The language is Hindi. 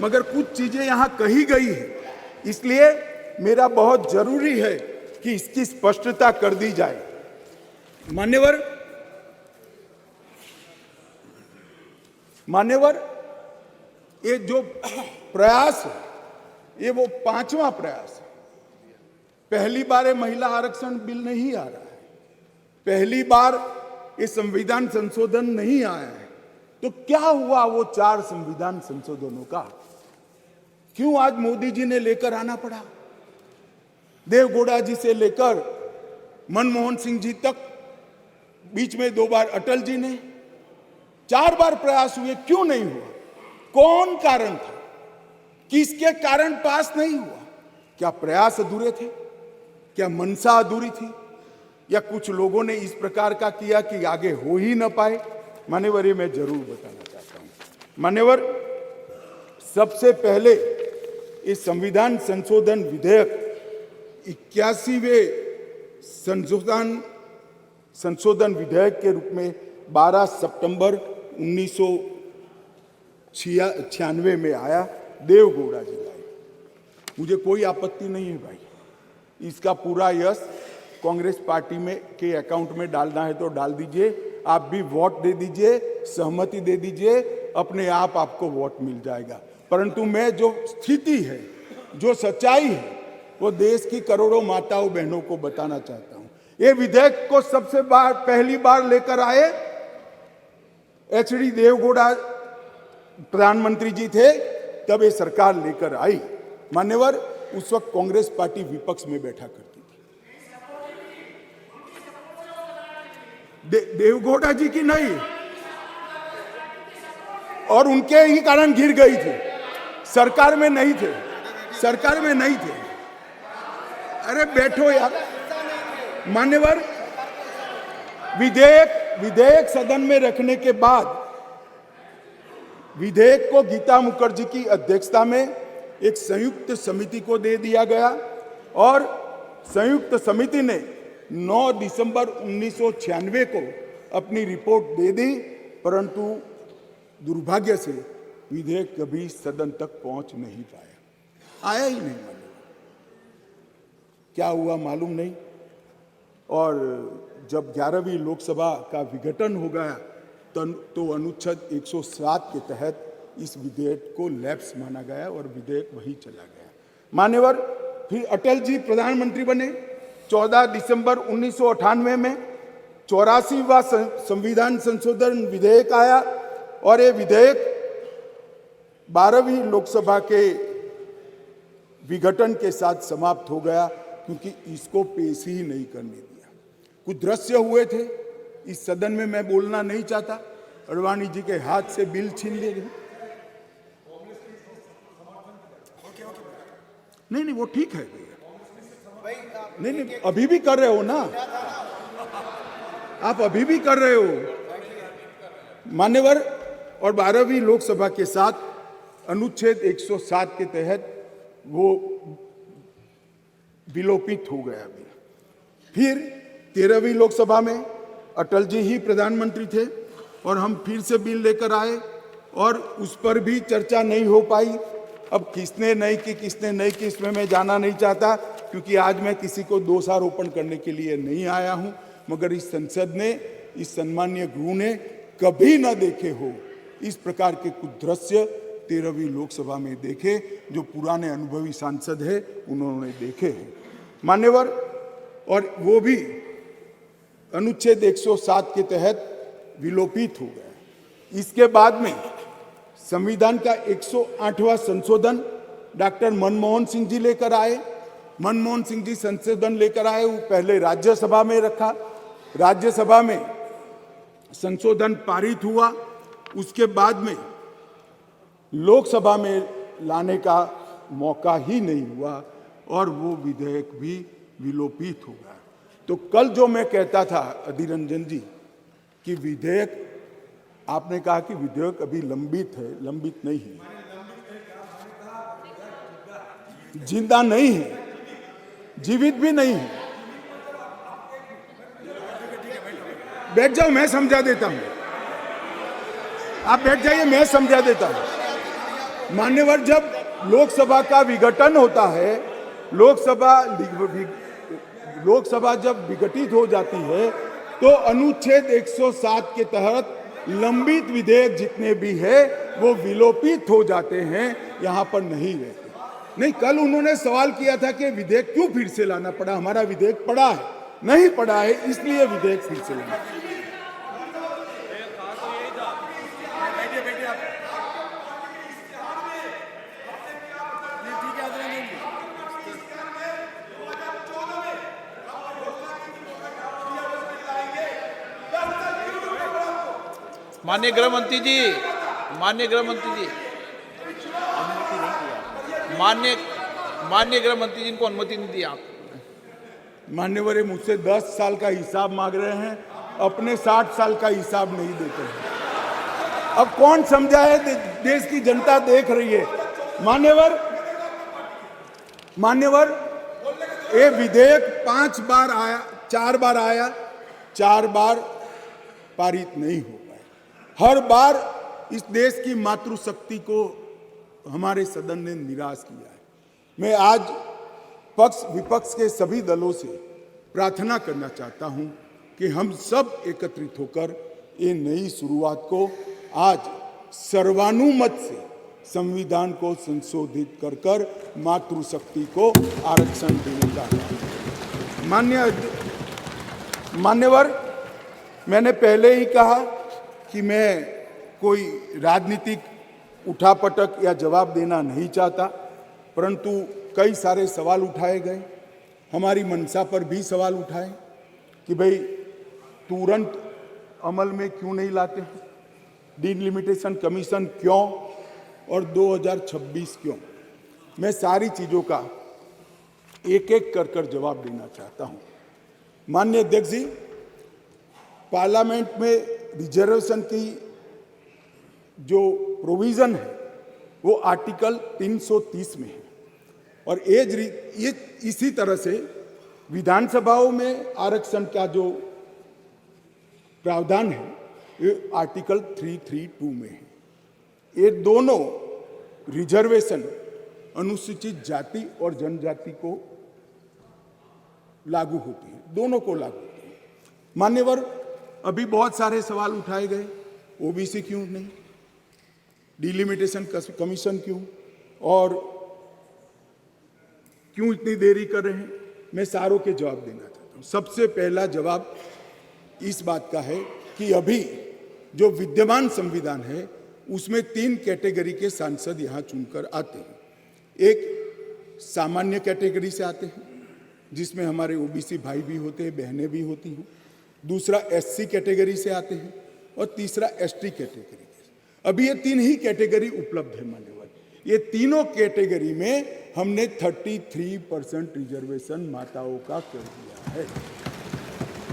मगर कुछ चीजें यहां कही गई है, इसलिए मेरा बहुत जरूरी है कि इसकी स्पष्टता कर दी जाए। मान्यवर, ये जो प्रयास है ये वो 5वां प्रयास है। पहली बार ये महिला आरक्षण बिल नहीं आ रहा है, पहली बार ये संविधान संशोधन नहीं आया है। तो क्या हुआ वो 4 संविधान संशोधनों का? क्यों आज मोदी जी ने लेकर आना पड़ा? देवगौड़ा जी से लेकर मनमोहन सिंह जी तक, बीच में 2 बार अटल जी ने, 4 बार प्रयास हुए, क्यों नहीं हुआ? कौन कारण था? किसके कारण पास नहीं हुआ? क्या प्रयास अधूरे थे? क्या मंशा अधूरी थी? या कुछ लोगों ने इस प्रकार का किया कि आगे हो ही ना पाए? मान्यवर, ये मैं जरूर बताना चाहता हूं। मान्यवर, सबसे पहले इस संविधान संशोधन विधेयक 81वें संशोधन विधेयक के रूप में 12 सितंबर 1996 में आया, देवगौड़ा जी लाए। मुझे कोई आपत्ति नहीं है भाई, इसका पूरा यश कांग्रेस पार्टी में के अकाउंट में डालना है तो डाल दीजिए, आप भी वोट दे दीजिए, सहमति दे दीजिए, अपने आप आपको वोट मिल जाएगा। परंतु मैं जो स्थिति है, जो सच्चाई है, वो देश की करोड़ों माताओं बहनों को बताना चाहता हूं। ये विधेयक को पहली बार लेकर आए एचडी देवगौड़ा प्रधानमंत्री जी थे, तब ये सरकार लेकर आई। मान्यवर, उस वक्त कांग्रेस पार्टी विपक्ष में बैठा करती थी। देवगौड़ा जी की नहीं, और उनके ही कारण गिर गई थी, सरकार में नहीं थे, सरकार में नहीं थे। अरे बैठो यार। मान्यवर, विधेयक सदन में रखने के बाद विधेयक को गीता मुखर्जी की अध्यक्षता में एक संयुक्त समिति को दे दिया गया और संयुक्त समिति ने 9 दिसंबर 1996 को अपनी रिपोर्ट दे दी, परंतु दुर्भाग्य से विधेयक कभी सदन तक पहुंच नहीं पाया, आया ही नहीं। मालूम क्या हुआ मालूम नहीं। और जब 11वीं लोकसभा का विघटन हो गया तो अनुच्छेद 107 के तहत इस विधेयक को लैप्स माना गया और विधेयक वही चला गया। मान्यवर, फिर अटल जी प्रधानमंत्री बने। 14 दिसंबर 1998 में 84वां संविधान संशोधन विधेयक आया और ये विधेयक 12वीं लोकसभा के विघटन के साथ समाप्त हो गया, क्योंकि इसको पेश ही नहीं करने दिया। कुछ दृश्य हुए थे, इस सदन में मैं बोलना नहीं चाहता। अडवाणी जी के हाथ से बिल छीन लिए गए। नहीं, वो ठीक है भैया। नहीं, अभी भी कर रहे हो ना आप, अभी भी कर रहे हो मान्यवर। और 12वीं लोकसभा के साथ अनुच्छेद 107 के तहत वो विलोपित हो गया। फिर 13वीं लोकसभा में अटल जी ही प्रधानमंत्री थे और हम फिर से बिल लेकर आए और उस पर भी चर्चा नहीं हो पाई। अब किसने नहीं की इसमें मैं जाना नहीं चाहता, क्योंकि आज मैं किसी को दोषारोपण करने के लिए नहीं आया हूं। मगर इस संसद ने, इस सम्मानीय गृह ने कभी न देखे हो इस प्रकार के कुछ दृश्य 13वीं लोकसभा में देखे, जो पुराने अनुभवी सांसद है उन्होंने देखे हैं मान्यवर। और वो भी अनुच्छेद 107 के तहत विलोपित हो गया। इसके बाद में संविधान का 108वां संशोधन डॉक्टर मनमोहन सिंह जी लेकर आए। मनमोहन सिंह जी संशोधन लेकर आए, वो पहले राज्यसभा में रखा, राज्यसभा में संशोधन पारित हुआ, उसके बाद में लोकसभा में लाने का मौका ही नहीं हुआ और वो विधेयक भी विलोपित हो गया। तो कल जो मैं कहता था अधीर रंजन जी कि विधेयक, आपने कहा कि विधेयक अभी लंबित है, लंबित नहीं है, जिंदा नहीं है, जीवित भी नहीं है। बैठ जाओ, मैं समझा देता हूं, आप बैठ जाइए, मैं समझा देता हूं। मान्यवर, जब लोकसभा का विघटन होता है, लोकसभा जब विघटित हो जाती है तो अनुच्छेद 107 के तहत लंबित विधेयक जितने भी है वो विलोपित हो जाते हैं, यहां पर नहीं रहते। नहीं, कल उन्होंने सवाल किया था कि विधेयक क्यों फिर से लाना पड़ा। हमारा विधेयक पड़ा है, नहीं पड़ा है इसलिए विधेयक फिर से लाना। माननीय गृह मंत्री जी, माननीय गृह मंत्री जी, माननीय गृह मंत्री जी को अनुमति नहीं दी आप। मान्यवर, ये मुझसे 10 साल का हिसाब मांग रहे हैं, अपने 60 साल का हिसाब नहीं देते हैं। अब कौन समझाए, देश की जनता देख रही है। मान्यवर, ये विधेयक 5 बार आया, 4 बार आया, 4 बार पारित नहीं हो पाए। हर बार इस देश की मातृशक्ति को हमारे सदन ने निराश किया है। मैं आज पक्ष विपक्ष के सभी दलों से प्रार्थना करना चाहता हूं कि हम सब एकत्रित होकर ये नई शुरुआत को आज सर्वानुमत से संविधान को संशोधित कर कर मातृशक्ति को आरक्षण देने का। मान्यवर, मैंने पहले ही कहा कि मैं कोई राजनीतिक उठापटक या जवाब देना नहीं चाहता, परंतु कई सारे सवाल उठाए गए। हमारी मंशा पर भी सवाल उठाए कि भाई तुरंत अमल में क्यों नहीं लाते, डिलिमिटेशन कमीशन क्यों और 2026 क्यों। मैं सारी चीज़ों का एक एक कर जवाब देना चाहता हूं। माननीय अध्यक्ष जी, पार्लियामेंट में रिजर्वेशन की जो प्रोविजन है वो आर्टिकल 330 में है और ये इसी तरह से विधानसभाओं में आरक्षण का जो प्रावधान है ये आर्टिकल 332 में है। ये दोनों रिजर्वेशन अनुसूचित जाति और जनजाति को लागू होती है, दोनों को लागू होती है। मान्यवर, अभी बहुत सारे सवाल उठाए गए, ओबीसी क्यों नहीं, डिलिमिटेशन कमीशन क्यों और क्यों इतनी देरी कर रहे हैं। मैं सारों के जवाब देना चाहता हूं। सबसे पहला जवाब इस बात का है कि अभी जो विद्यमान संविधान है उसमें 3 कैटेगरी के सांसद यहां चुनकर आते हैं। एक सामान्य कैटेगरी से आते हैं जिसमें हमारे ओबीसी भाई भी होते हैं, बहनें भी होती हैं। दूसरा एससी कैटेगरी से आते हैं और तीसरा एसटी कैटेगरी। अभी ये 3 ही कैटेगरी उपलब्ध है मान्यवर। ये तीनों कैटेगरी में हमने 33% रिजर्वेशन माताओं का कर दिया है।